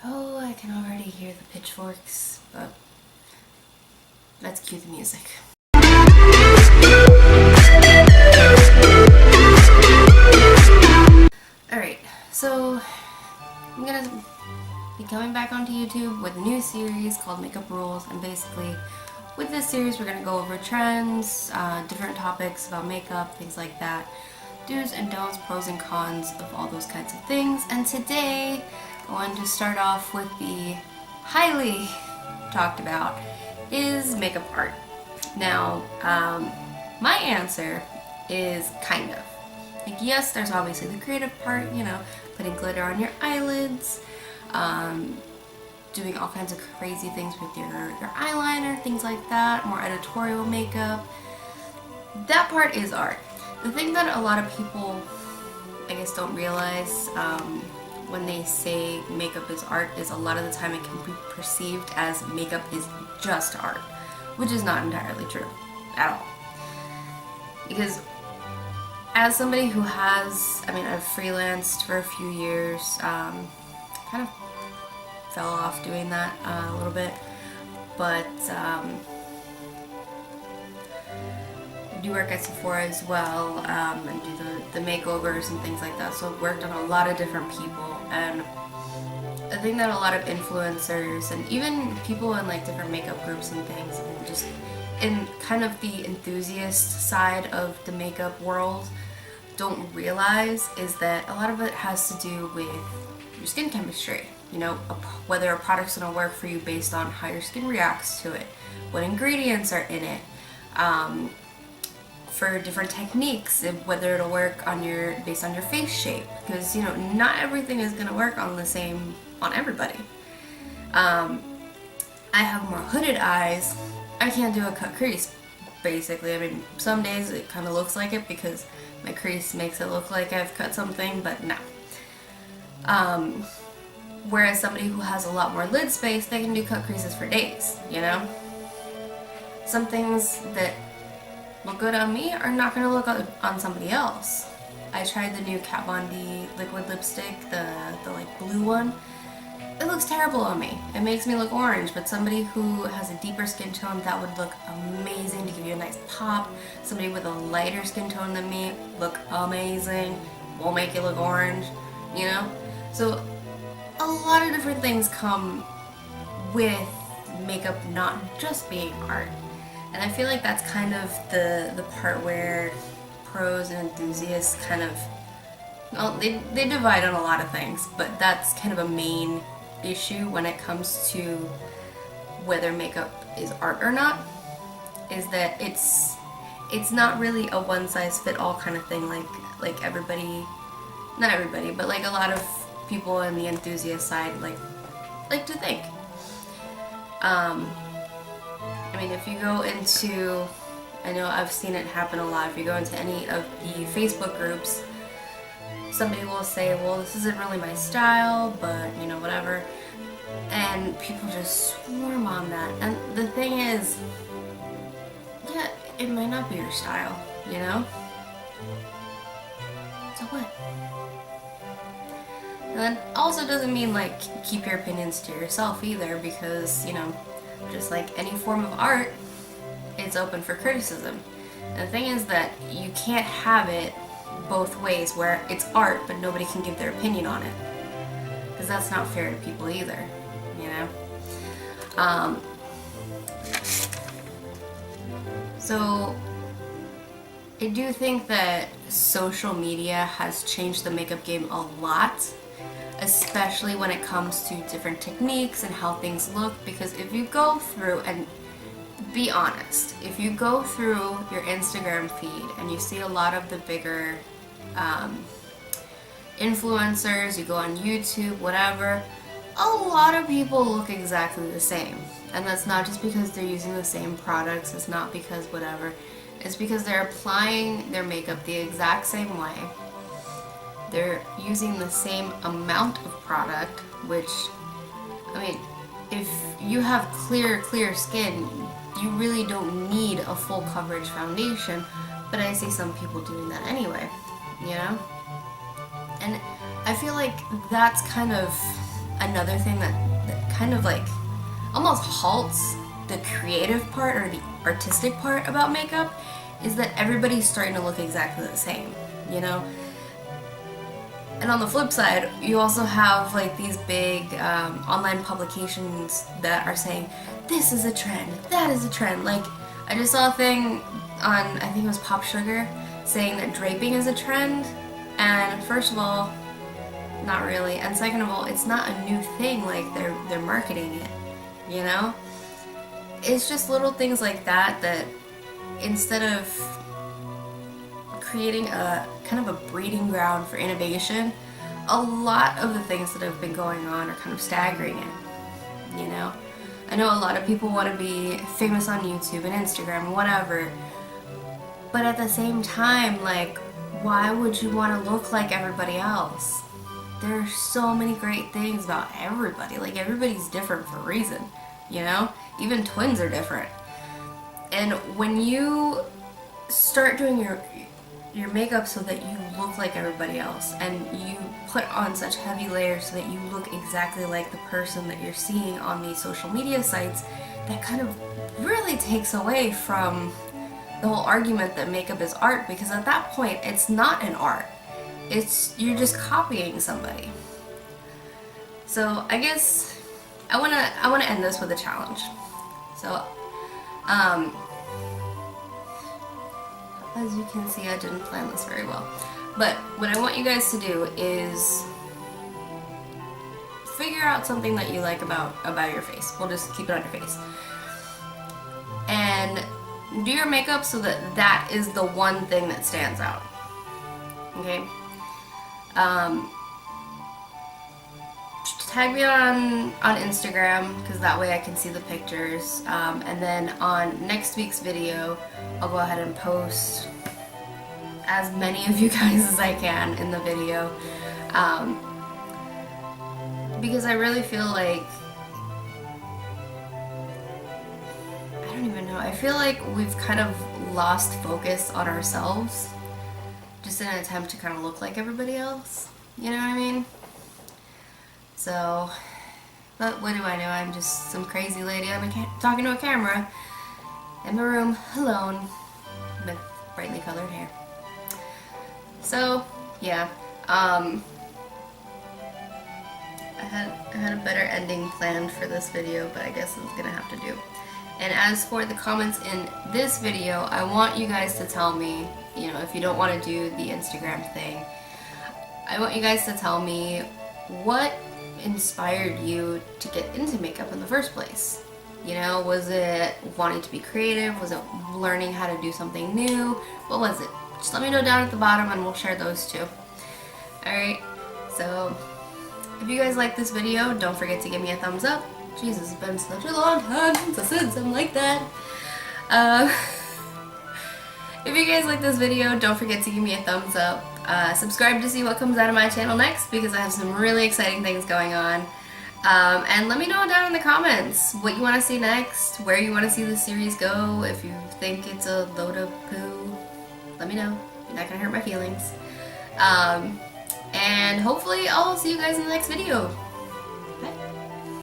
Oh, I can already hear the pitchforks, but let's cue the music. Alright, so I'm gonna be coming back onto YouTube with a new series called Makeup Rules, and basically with this series we're gonna go over trends, different topics about makeup, things like that, do's and don'ts, pros and cons of all those kinds of things. And today I wanted to start off with the highly talked about is makeup art. Now, my answer is kind of. Like, yes, there's obviously the creative part, you know, putting glitter on your eyelids, doing all kinds of crazy things with your eyeliner, things like that, more editorial makeup. That part is art. The thing that a lot of people, I guess, don't realize when they say makeup is art is a lot of the time it can be perceived as makeup is just art, which is not entirely true at all. Because as somebody who has, I've freelanced for a few years, kind of fell off doing that a little bit, but I do work at Sephora as well, and do the makeovers and things like that, so I've worked on a lot of different people, and I think that a lot of influencers and even people in like different makeup groups and things, and just in kind of the enthusiast side of the makeup world, don't realize is that a lot of it has to do with your skin chemistry. You know, whether a product's going to work for you based on how your skin reacts to it, what ingredients are in it, for different techniques, whether it'll work on based on your face shape, because, you know, not everything is going to work on the same on everybody. I have more hooded eyes. I can't do a cut crease, basically. Some days it kind of looks like it because my crease makes it look like I've cut something, but no. Whereas somebody who has a lot more lid space, they can do cut creases for days, you know? Some things that look good on me are not going to look on somebody else. I tried the new Kat Von D liquid lipstick, the like blue one. It looks terrible on me. It makes me look orange, but somebody who has a deeper skin tone, that would look amazing to give you a nice pop. Somebody with a lighter skin tone than me, look amazing, won't make you look orange, you know? So a lot of different things come with makeup not just being art. And I feel like that's kind of the part where pros and enthusiasts kind of, well, they divide on a lot of things, but that's kind of a main issue when it comes to whether makeup is art or not, is that it's not really a one-size-fit-all kind of thing like everybody, not everybody, but like a lot of people in the enthusiast side like to think. If you go into, I know I've seen it happen a lot, if you go into any of the Facebook groups, somebody will say, well, this isn't really my style, but, you know, whatever. And people just swarm on that. And the thing is, yeah, it might not be your style, you know? So what? And that also doesn't mean, like, keep your opinions to yourself either, because, you know, just like any form of art, it's open for criticism. And the thing is that you can't have it both ways, where it's art but nobody can give their opinion on it, because that's not fair to people either, you know? So I do think that social media has changed the makeup game a lot, especially when it comes to different techniques and how things look, because if you go through, and be honest, if you go through your Instagram feed and you see a lot of the bigger influencers, you go on YouTube, whatever, a lot of people look exactly the same. And that's not just because they're using the same products, it's not because whatever, it's because they're applying their makeup the exact same way. They're using the same amount of product, which, if you have clear skin, you really don't need a full coverage foundation, but I see some people doing that anyway, you know? And I feel like that's kind of another thing that kind of like almost halts the creative part or the artistic part about makeup is that everybody's starting to look exactly the same, you know? And on the flip side, you also have like these big online publications that are saying, this is a trend, that is a trend. Like, I just saw a thing on, I think it was Pop Sugar, saying that draping is a trend. And first of all, not really. And second of all, it's not a new thing, like they're marketing it, you know? It's just little things like that that instead of creating a kind of a breeding ground for innovation, a lot of the things that have been going on are kind of staggering it, you know? I know a lot of people want to be famous on YouTube and Instagram, whatever, but at the same time, like, why would you want to look like everybody else? There are so many great things about everybody. Like, everybody's different for a reason, you know? Even twins are different. And when you start doing your makeup so that you look like everybody else, and you put on such heavy layers so that you look exactly like the person that you're seeing on these social media sites, that kind of really takes away from the whole argument that makeup is art, because at that point it's not an art. You're just copying somebody. So I guess I wanna end this with a challenge. So as you can see, I didn't plan this very well. But what I want you guys to do is figure out something that you like about your face. We'll just keep it on your face. And do your makeup so that that is the one thing that stands out. Okay? Tag me on Instagram, because that way I can see the pictures. And then on next week's video, I'll go ahead and post as many of you guys as I can in the video. Because I really feel like, I don't even know, I feel like we've kind of lost focus on ourselves just in an attempt to kind of look like everybody else. You know what I mean? So, but what do I know? I'm just some crazy lady talking to a camera in my room alone with brightly colored hair. So, yeah, I had a better ending planned for this video, but I guess it's gonna have to do. And as for the comments in this video, I want you guys to tell me, you know, if you don't want to do the Instagram thing, I want you guys to tell me what inspired you to get into makeup in the first place. You know, was it wanting to be creative? Was it learning how to do something new? What was it? Just let me know down at the bottom and we'll share those too. Alright, so if you guys like this video, don't forget to give me a thumbs up. Jesus, it's been such a long time since I said something like that. If you guys like this video, don't forget to give me a thumbs up. Subscribe to see what comes out of my channel next, because I have some really exciting things going on. And let me know down in the comments what you want to see next, where you want to see the series go. If you think it's a load of poo, let me know. You're not going to hurt my feelings. And hopefully I'll see you guys in the next video.